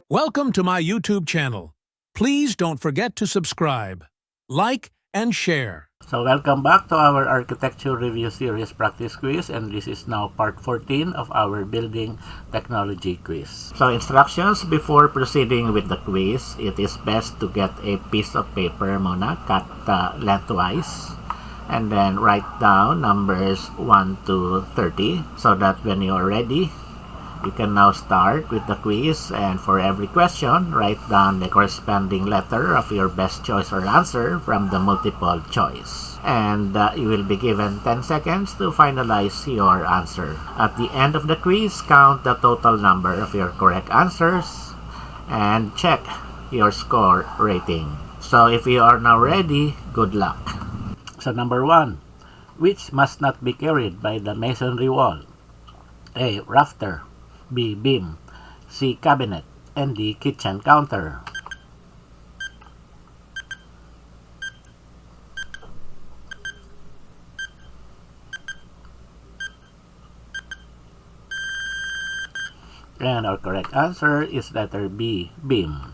Welcome to my YouTube channel. Please don't forget to subscribe, like, and share. So welcome back to our Architecture Review Series Practice Quiz, and this is now part 14 of our Building Technology Quiz. So instructions before proceeding with the quiz: it is best to get a piece of paper muna, cut lengthwise, and then write down numbers 1 to 30 so that when you are ready, you can now start with the quiz, and for every question, write down the corresponding letter of your best choice or answer from the multiple choice. And you will be given 10 seconds to finalize your answer. At the end of the quiz, count the total number of your correct answers and check your score rating. So if you are now ready, good luck. So number 1, which must not be carried by the masonry wall? A. Rafter, B. Beam, C. Cabinet, and D. Kitchen counter. And our correct answer is letter B. Beam.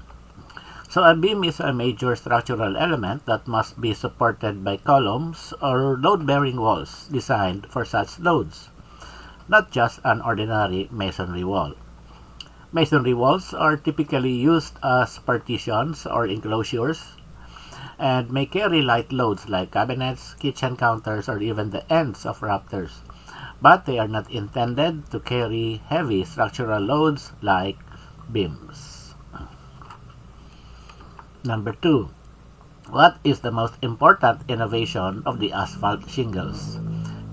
So a beam is a major structural element that must be supported by columns or load-bearing walls designed for such loads, not just an ordinary masonry wall. Masonry walls are typically used as partitions or enclosures and may carry light loads like cabinets, kitchen counters, or even the ends of rafters, but they are not intended to carry heavy structural loads like beams. Number 2. What is the most important innovation of the asphalt shingles?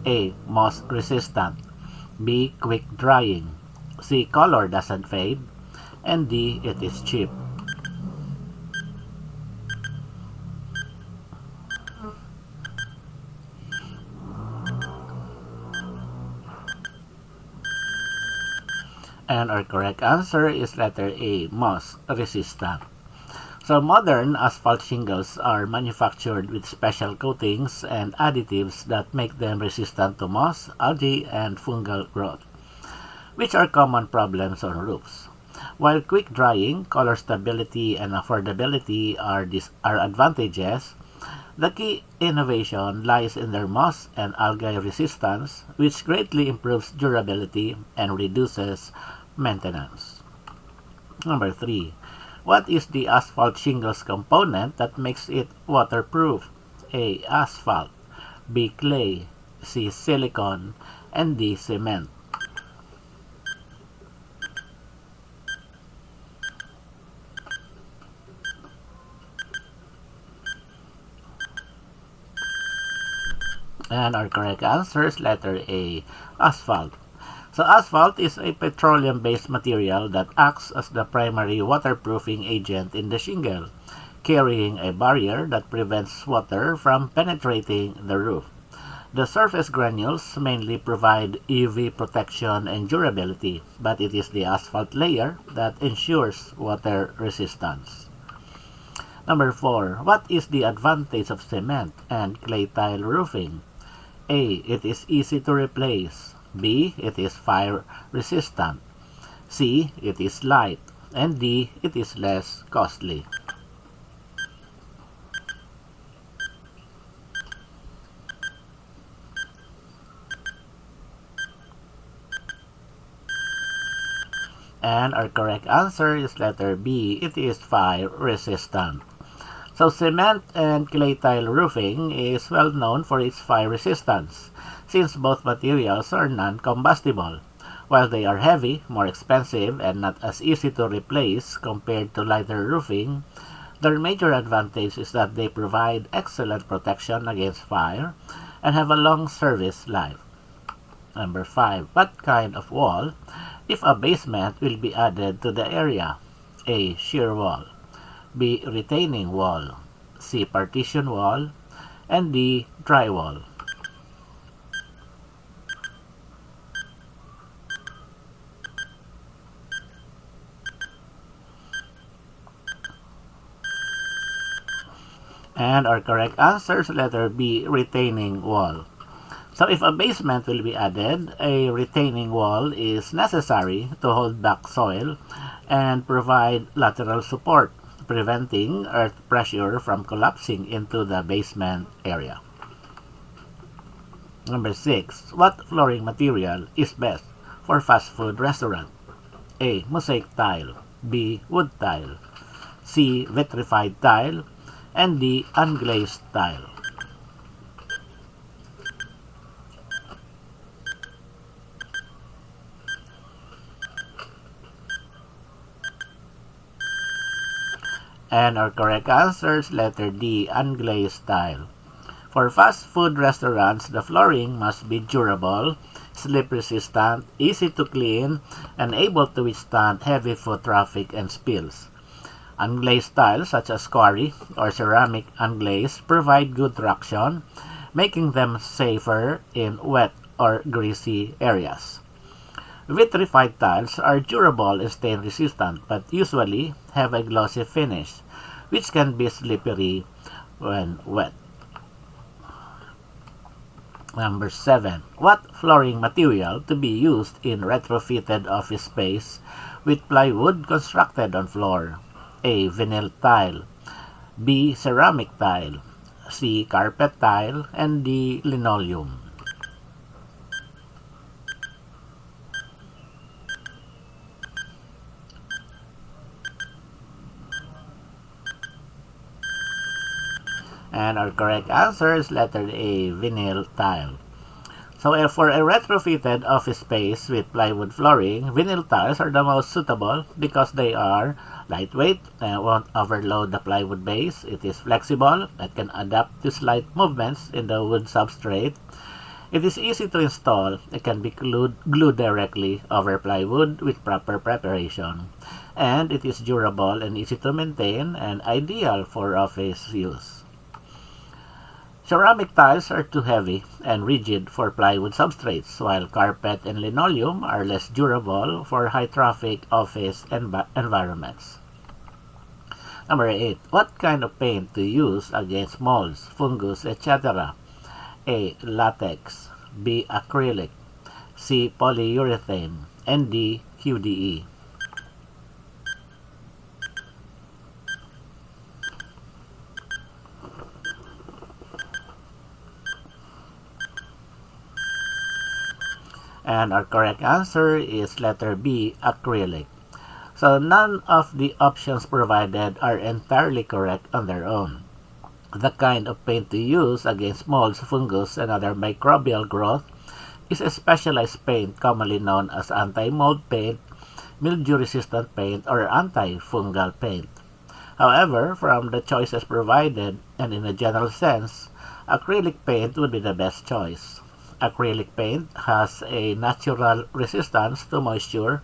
A. Moss resistant, B. Quick drying, C. Color doesn't fade, and D. It is cheap. And our correct answer is letter A. Moss resistant. So modern asphalt shingles are manufactured with special coatings and additives that make them resistant to moss, algae, and fungal growth, which are common problems on roofs. While quick drying, color stability, and affordability are advantages, the key innovation lies in their moss and algae resistance, which greatly improves durability and reduces maintenance. Number 3. What is the asphalt shingles component that makes it waterproof? A. Asphalt, B. Clay, C. Silicone, and D. Cement. And our correct answer is letter A. Asphalt. So asphalt is a petroleum-based material that acts as the primary waterproofing agent in the shingle, carrying a barrier that prevents water from penetrating the roof. The surface granules mainly provide UV protection and durability, but it is the asphalt layer that ensures water resistance. Number 4. What is the advantage of cement and clay tile roofing? A. It is easy to replace. B. It is fire resistant. C. It is light. And D. It is less costly. And our correct answer is letter B. It is fire resistant. So cement and clay tile roofing is well known for its fire resistance, since both materials are non-combustible. While they are heavy, more expensive, and not as easy to replace compared to lighter roofing, their major advantage is that they provide excellent protection against fire and have a long service life. Number 5. What kind of wall, if a basement, will be added to the area? A. Shear wall, B. Retaining wall, C. Partition wall, and D. Drywall. And our correct answer is letter B. Retaining wall. So if a basement will be added, a retaining wall is necessary to hold back soil and provide lateral support, preventing earth pressure from collapsing into the basement area. Number 6. What flooring material is best for fast food restaurant? A. Mosaic tile. B. Wood tile. C. Vitrified tile. And D. Unglazed tile. And our correct answer is letter D, unglazed tile. For fast food restaurants, the flooring must be durable, slip-resistant, easy to clean, and able to withstand heavy foot traffic and spills. Unglazed tiles such as quarry or ceramic unglaze provide good traction, making them safer in wet or greasy areas. Vitrified tiles are durable and stain resistant but usually have a glossy finish, which can be slippery when wet. Number 7. What flooring material to be used in retrofitted office space with plywood constructed on floor? A. Vinyl tile. B. Ceramic tile. C. Carpet tile. And D. Linoleum. And our correct answer is letter A, vinyl tile. So for a retrofitted office space with plywood flooring, vinyl tiles are the most suitable because they are lightweight and won't overload the plywood base. It is flexible, it can adapt to slight movements in the wood substrate. It is easy to install. It can be glued directly over plywood with proper preparation. And it is durable and easy to maintain and ideal for office use. Ceramic tiles are too heavy and rigid for plywood substrates, while carpet and linoleum are less durable for high-traffic office environments. Number 8. What kind of paint to use against molds, fungus, etc.? A. Latex. B. Acrylic. C. Polyurethane. And D. QDE. And our correct answer is letter B, acrylic. So none of the options provided are entirely correct on their own. The kind of paint to use against molds, fungus, and other microbial growth is a specialized paint commonly known as anti-mold paint, mildew-resistant paint, or anti-fungal paint. However, from the choices provided, and in a general sense, acrylic paint would be the best choice. Acrylic paint has a natural resistance to moisture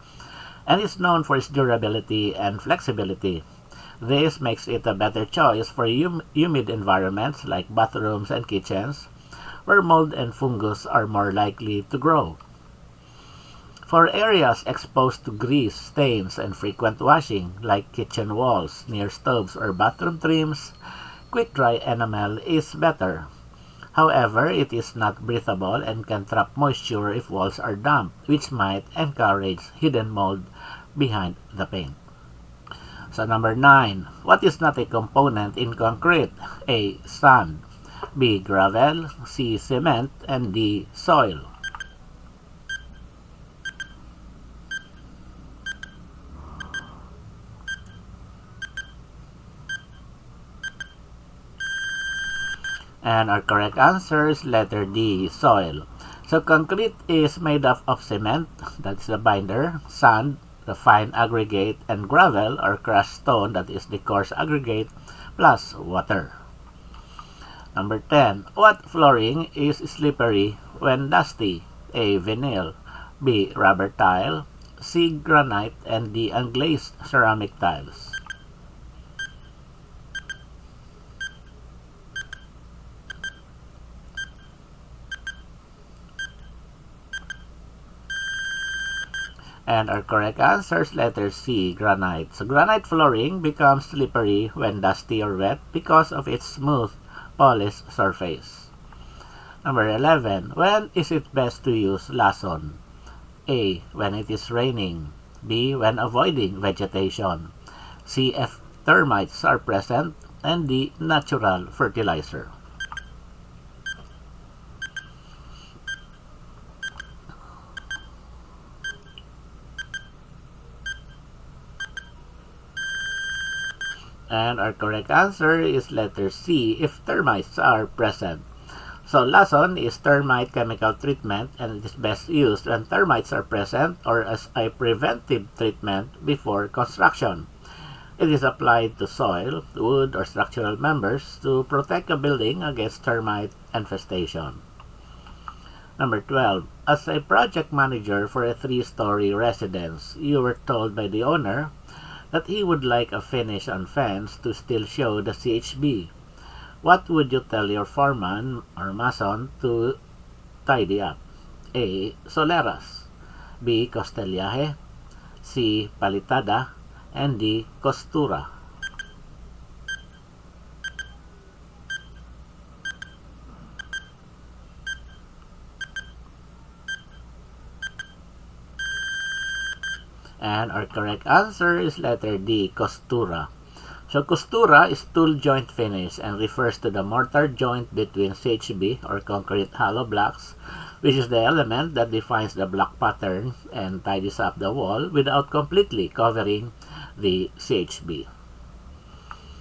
and is known for its durability and flexibility. This makes it a better choice for humid environments like bathrooms and kitchens, where mold and fungus are more likely to grow. For areas exposed to grease, stains, and frequent washing, like kitchen walls, near stoves, or bathroom trims, quick-dry enamel is better. However, it is not breathable and can trap moisture if walls are damp, which might encourage hidden mold behind the paint. So number 9. What is not a component in concrete? A. Sand. B. Gravel. C. Cement. And D. Soil. And our correct answer is letter D, soil. So concrete is made up of cement, that's the binder, sand, the fine aggregate, and gravel or crushed stone, that is the coarse aggregate, plus water. Number 10. What flooring is slippery when dusty? A. Vinyl. B. Rubber tile. C. Granite. And D. Unglazed ceramic tiles. And our correct answer is letter C, granite. So granite flooring becomes slippery when dusty or wet because of its smooth, polished surface. Number 11. When is it best to use lason? A. When it is raining. B. When avoiding vegetation. C. If termites are present. And D. Natural fertilizer. And our correct answer is letter C, if termites are present. So LASON is termite chemical treatment, and it is best used when termites are present or as a preventive treatment before construction. It is applied to soil, wood, or structural members to protect a building against termite infestation. Number 12. As a project manager for a 3-story residence, you were told by the owner that he would like a finish on fence to still show the CHB. What would you tell your foreman or mason to tidy up? A. Soleras. B. Costellaje. C. Palitada. And D. Costura. And our correct answer is letter D, costura. So costura is tool joint finish and refers to the mortar joint between CHB or concrete hollow blocks, which is the element that defines the block pattern and tidies up the wall without completely covering the CHB.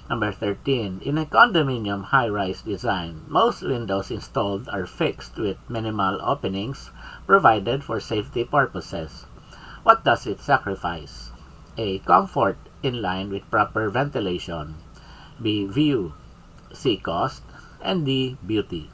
Number 13. In a condominium high-rise design, most windows installed are fixed with minimal openings provided for safety purposes. What does it sacrifice? A. Comfort in line with proper ventilation. B. View. C. Cost. And D. Beauty.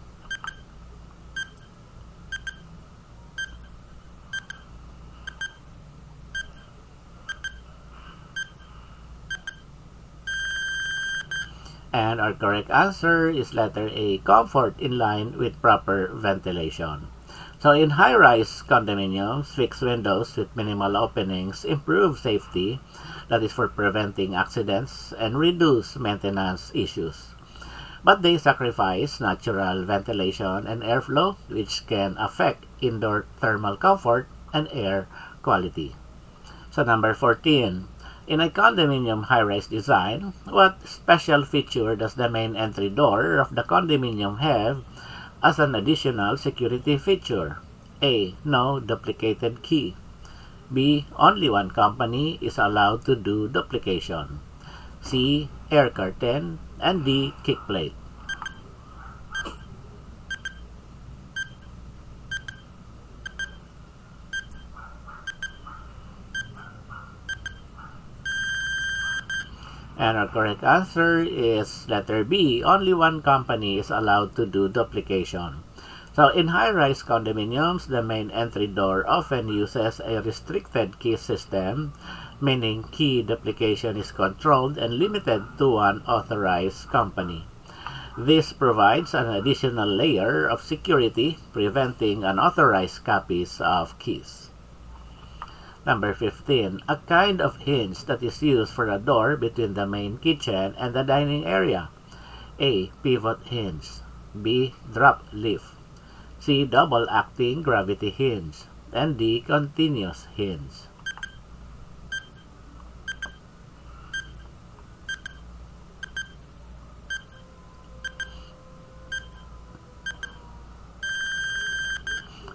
And our correct answer is letter A. Comfort in line with proper ventilation. So in high-rise condominiums, fixed windows with minimal openings improve safety, that is for preventing accidents, and reduce maintenance issues. But they sacrifice natural ventilation and airflow, which can affect indoor thermal comfort and air quality. So number 14. In a condominium high-rise design, what special feature does the main entry door of the condominium have as an additional security feature? A. No duplicated key. B. Only one company is allowed to do duplication. C. Air curtain. And D. Kick plate. And our correct answer is letter B. Only one company is allowed to do duplication. So in high-rise condominiums, the main entry door often uses a restricted key system, meaning key duplication is controlled and limited to one authorized company. This provides an additional layer of security, preventing unauthorized copies of keys. Number 15. A kind of hinge that is used for a door between the main kitchen and the dining area. A. Pivot hinge. B. Drop leaf. C. Double-acting gravity hinge. And D. Continuous hinge.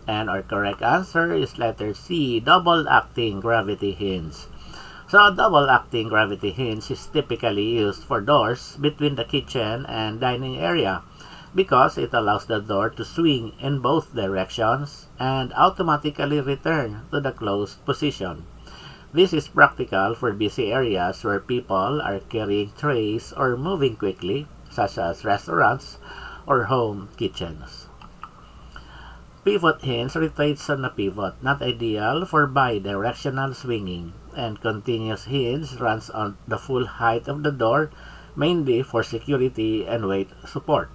And our correct answer is letter C, double-acting gravity hinge. So a double-acting gravity hinge is typically used for doors between the kitchen and dining area because it allows the door to swing in both directions and automatically return to the closed position. This is practical for busy areas where people are carrying trays or moving quickly, such as restaurants or home kitchens. Pivot hinge rotates on a pivot, not ideal for bi-directional swinging, and continuous hinge runs on the full height of the door, mainly for security and weight support.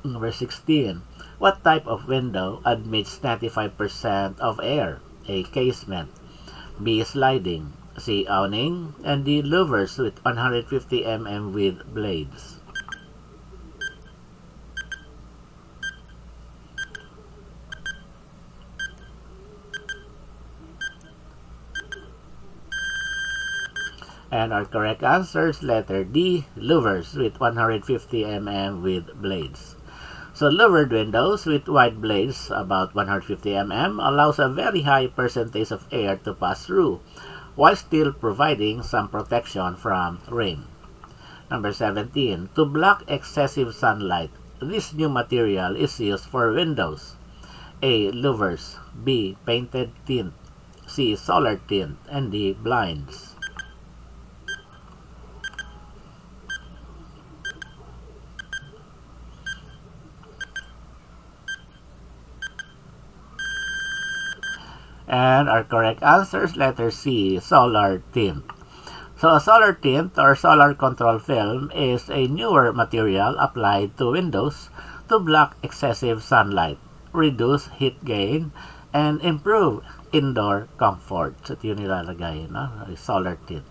Number 16. What type of window admits 95% of air? A. Casement. B. Sliding. C. Awning. And D. Louvers with 150 mm width blades. And our correct answer is letter D, louvers with 150 mm with blades. So louvered windows with wide blades about 150 mm allows a very high percentage of air to pass through while still providing some protection from rain. Number 17. To block excessive sunlight, this new material is used for windows. A. Louvers. B. Painted tint. C. Solar tint. And D. Blinds. And our correct answer is letter C. Solar tint. So a solar tint or solar control film is a newer material applied to windows to block excessive sunlight, reduce heat gain, and improve indoor comfort. So ito yung nilalagay, no? Solar tint.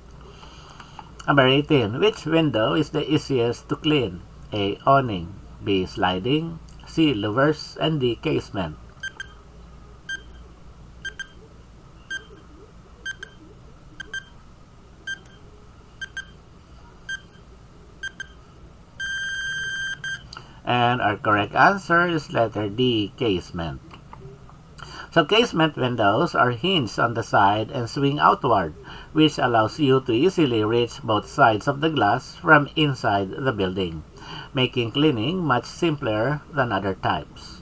Number 18. Which window is the easiest to clean? A. Awning. B. Sliding. C. Louvers. And D. Casement. And our correct answer is letter D, casement. So casement windows are hinged on the side and swing outward, which allows you to easily reach both sides of the glass from inside the building, making cleaning much simpler than other types.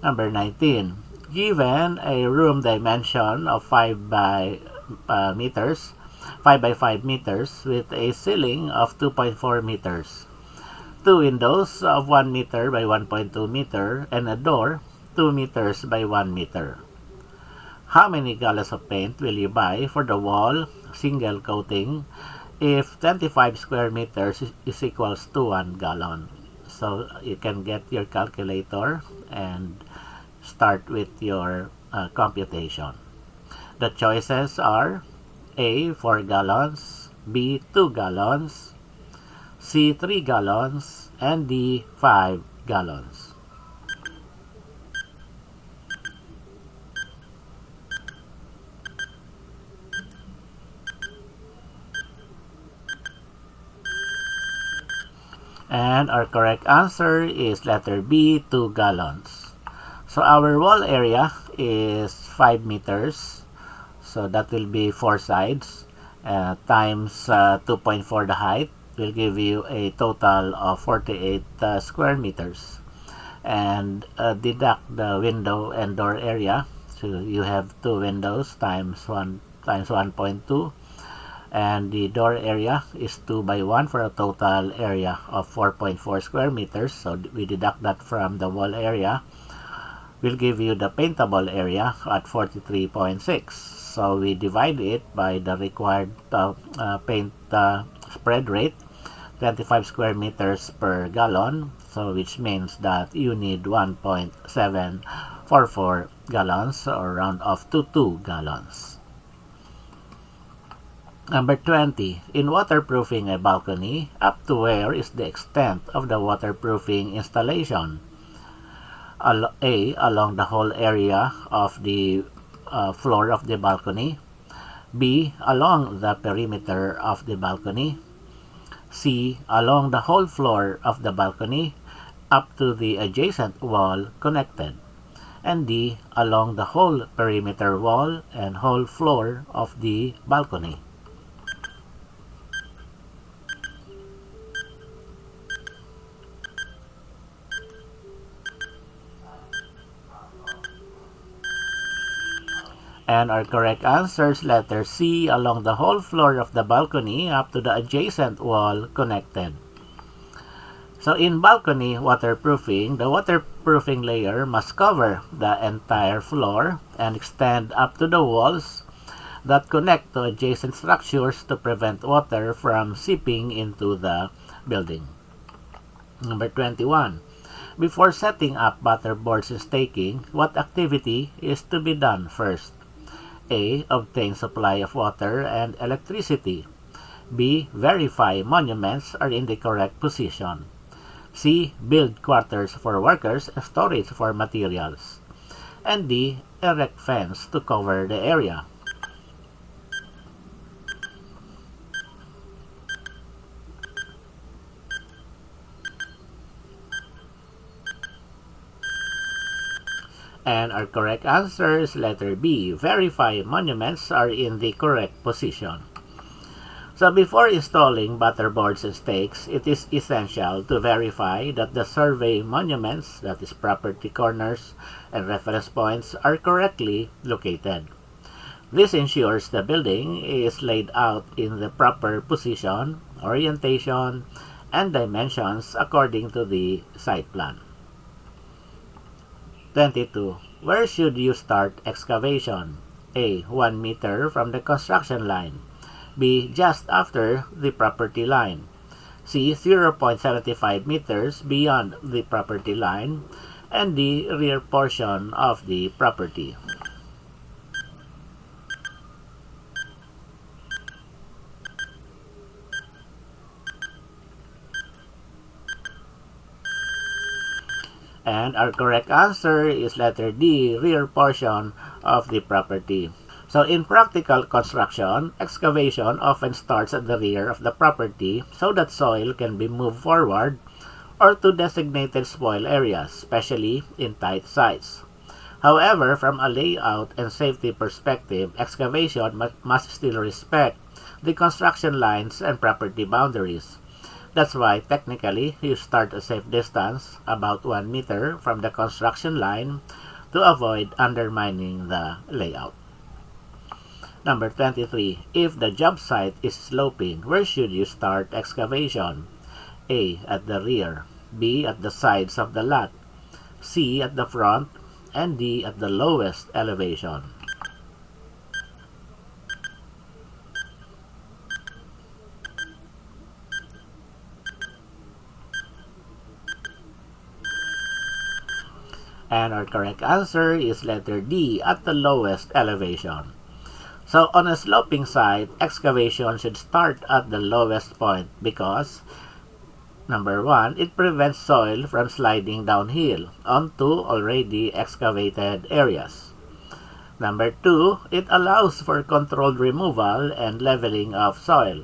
Number 19. Given a room dimension of 5 by 5 meters with a ceiling of 2.4 meters, two windows of 1 meter by 1.2 meter, and a door 2 meters by 1 meter. How many gallons of paint will you buy for the wall single coating if 25 square meters is equals to 1 gallon? So you can get your calculator and start with your computation. The choices are A. 4 gallons, B. 2 gallons, C. 3 gallons, and D. 5 gallons. And our correct answer is letter B, 2 gallons. So our wall area is 5 meters. So that will be 4 sides times 2.4 the height will give you a total of 48 square meters. And deduct the window and door area. So you have 2 windows times 1.2. And the door area is 2 by 1 for a total area of 4.4 square meters. So we deduct that from the wall area. Will give you the paintable area at 43.6. So we divide it by the required paint spread rate, 25 square meters per gallon. So which means that you need 1.744 gallons or round off to 2 gallons. Number 20. In waterproofing a balcony, up to where is the extent of the waterproofing installation? A. Along the whole area of the floor of the balcony. B. Along the perimeter of the balcony. C. Along the whole floor of the balcony up to the adjacent wall connected. And D. Along the whole perimeter wall and whole floor of the balcony. And our correct answer is letter C, along the whole floor of the balcony up to the adjacent wall connected. So in balcony waterproofing, the waterproofing layer must cover the entire floor and extend up to the walls that connect to adjacent structures to prevent water from seeping into the building. Number 21. Before setting up butterboards and staking, what activity is to be done first? A. Obtain supply of water and electricity. B. Verify monuments are in the correct position. C. Build quarters for workers and storage for materials. And D. Erect fence to cover the area. And our correct answer is letter B. Verify monuments are in the correct position. So before installing butterboards and stakes, it is essential to verify that the survey monuments, that is property corners and reference points, are correctly located. This ensures the building is laid out in the proper position, orientation, and dimensions according to the site plan. 22. Where should you start excavation? A. 1 meter from the construction line. B. Just after the property line. C. 0.75 meters beyond the property line. And D. Rear portion of the property. And our correct answer is letter D, rear portion of the property. So in practical construction, excavation often starts at the rear of the property so that soil can be moved forward or to designated spoil areas, especially in tight sites. However, from a layout and safety perspective, excavation must still respect the construction lines and property boundaries. That's why technically you start a safe distance, about 1 meter from the construction line, to avoid undermining the layout. Number 23. If the job site is sloping, where should you start excavation? A. At the rear. B. At the sides of the lot. C. At the front. And D. At the lowest elevation. And our correct answer is letter D, at the lowest elevation. So on a sloping site, excavation should start at the lowest point because, number 1, it prevents soil from sliding downhill onto already excavated areas. Number 2, it allows for controlled removal and leveling of soil.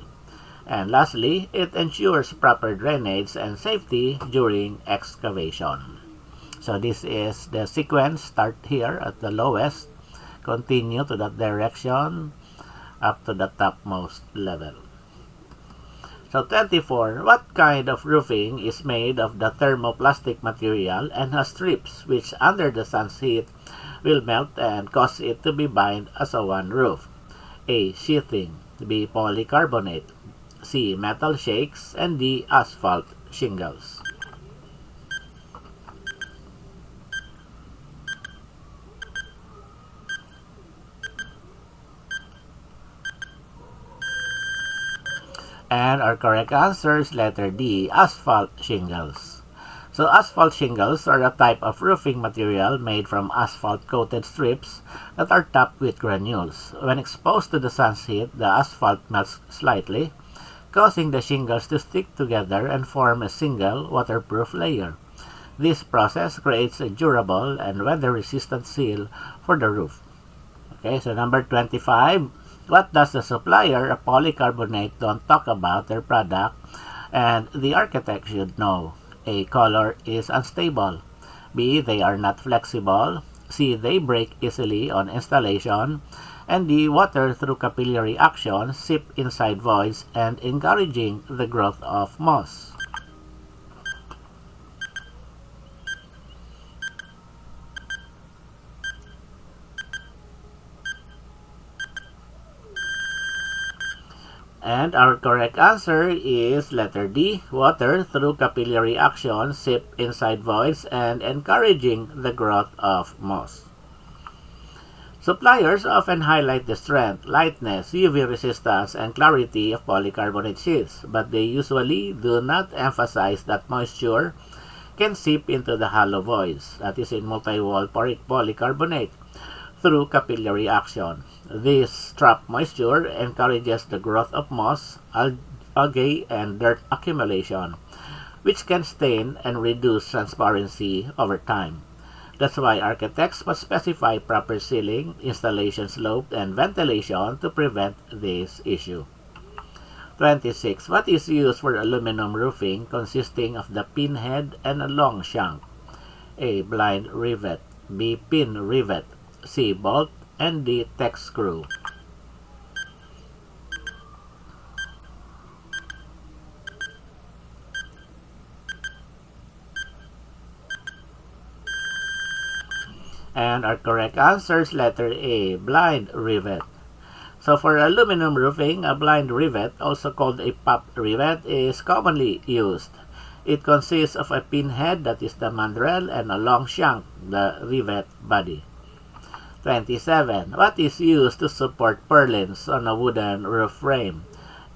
And lastly, it ensures proper drainage and safety during excavation. So this is the sequence. Start here at the lowest, continue to that direction up to the topmost level. So 24. What kind of roofing is made of the thermoplastic material and has strips which under the sun's heat will melt and cause it to be bind as a one roof? A. Sheathing. B. Polycarbonate. C. Metal shakes. And D. Asphalt shingles. And our correct answer is letter D, asphalt shingles. So asphalt shingles are a type of roofing material made from asphalt-coated strips that are topped with granules. When exposed to the sun's heat, the asphalt melts slightly, causing the shingles to stick together and form a single waterproof layer. This process creates a durable and weather-resistant seal for the roof. Okay, so number 25. What does the supplier of polycarbonate don't talk about their product and the architect should know? A. Color is unstable. B. They are not flexible. C. They break easily on installation. And D. Water through capillary action seep inside voids and encouraging the growth of moss. And our correct answer is letter D, water through capillary action seep inside voids and encouraging the growth of moss. Suppliers often highlight the strength, lightness, UV resistance, and clarity of polycarbonate sheets, but they usually do not emphasize that moisture can seep into the hollow voids, that is in multi-wall polycarbonate, through capillary action. This trapped moisture encourages the growth of moss, algae, and dirt accumulation, which can stain and reduce transparency over time. That's why architects must specify proper sealing, installation slope, and ventilation to prevent this issue. 26. What is used for aluminum roofing consisting of the pinhead and a long shank? A. Blind rivet. B. Pin rivet, C. Bolt, and D. Tek screw. And our correct answer is letter A. Blind rivet. So for aluminum roofing, a blind rivet, also called a pop rivet, is commonly used. It consists of a pinhead, that is the mandrel, and a long shank, the rivet body. 27. What is used to support purlins on a wooden roof frame?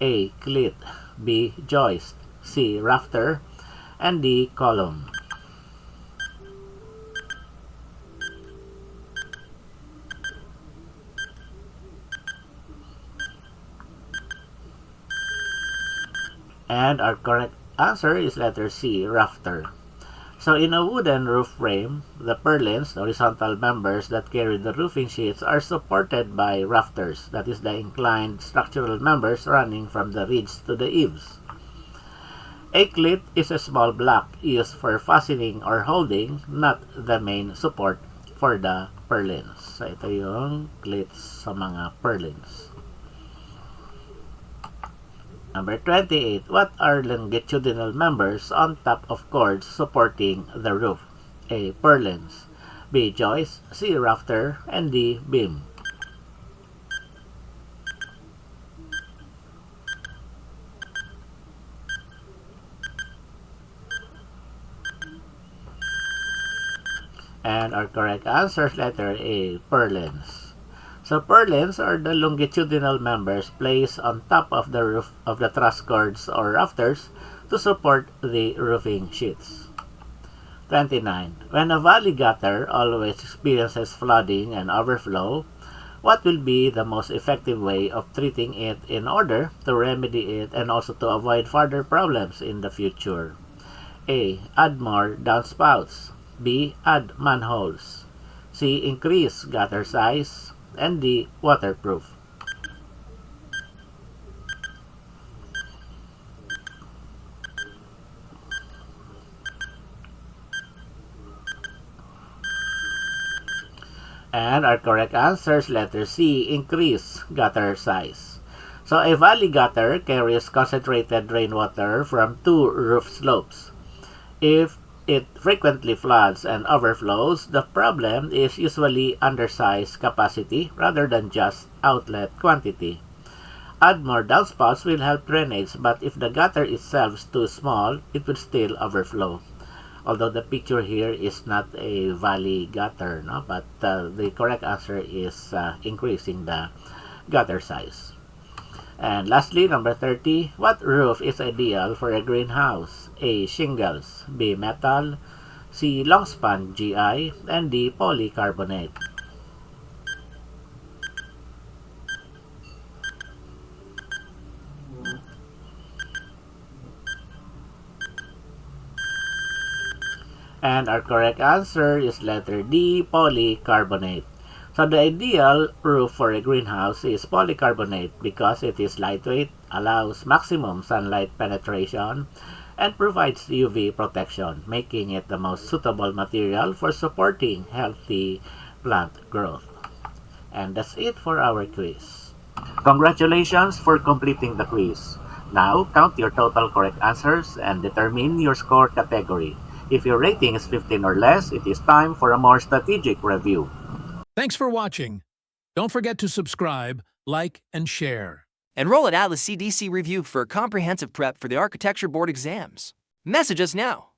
A. Cleat, B. Joist, C. Rafter, and D. Column. And our correct answer is letter C. Rafter. So in a wooden roof frame, the purlins, the horizontal members that carry the roofing sheets, are supported by rafters, that is the inclined structural members running from the ridge to the eaves. A cleat is a small block used for fastening or holding, not the main support for the purlins. So ito yung cleats sa mga purlins. Number 28. What are longitudinal members on top of cords supporting the roof? A. Purlins, B. Joist, C. Rafter, and D. Beam. And our correct answer is letter A. Purlins. So purlins are the longitudinal members placed on top of the roof of the truss cords or rafters to support the roofing sheets. 29. When a valley gutter always experiences flooding and overflow, what will be the most effective way of treating it in order to remedy it and also to avoid further problems in the future? A. Add more downspouts. B. Add manholes. C. Increase gutter size. And D. Waterproof. And our correct answer is letter C. Increase gutter size. So a valley gutter carries concentrated rainwater from two roof slopes. If it frequently floods and overflows, the problem is usually undersized capacity rather than just outlet quantity. Add more downspouts will help drainage, but if the gutter itself is too small, it will still overflow. Although the picture here is not a valley gutter, no? But the correct answer is increasing the gutter size. And lastly, number 30, what roof is ideal for a greenhouse? A. Shingles, B. Metal, C. Longspan GI, and D. Polycarbonate. And our correct answer is letter D. Polycarbonate. So the ideal roof for a greenhouse is polycarbonate because it is lightweight, allows maximum sunlight penetration, and provides UV protection, making it the most suitable material for supporting healthy plant growth. And that's it for our quiz. Congratulations for completing the quiz. Now, count your total correct answers and determine your score category. If your rating is 15 or less, it is time for a more strategic review. Thanks for watching. Don't forget to subscribe, like, and share. Enroll at Atlas CDC Review for a comprehensive prep for the Architecture Board exams. Message us now.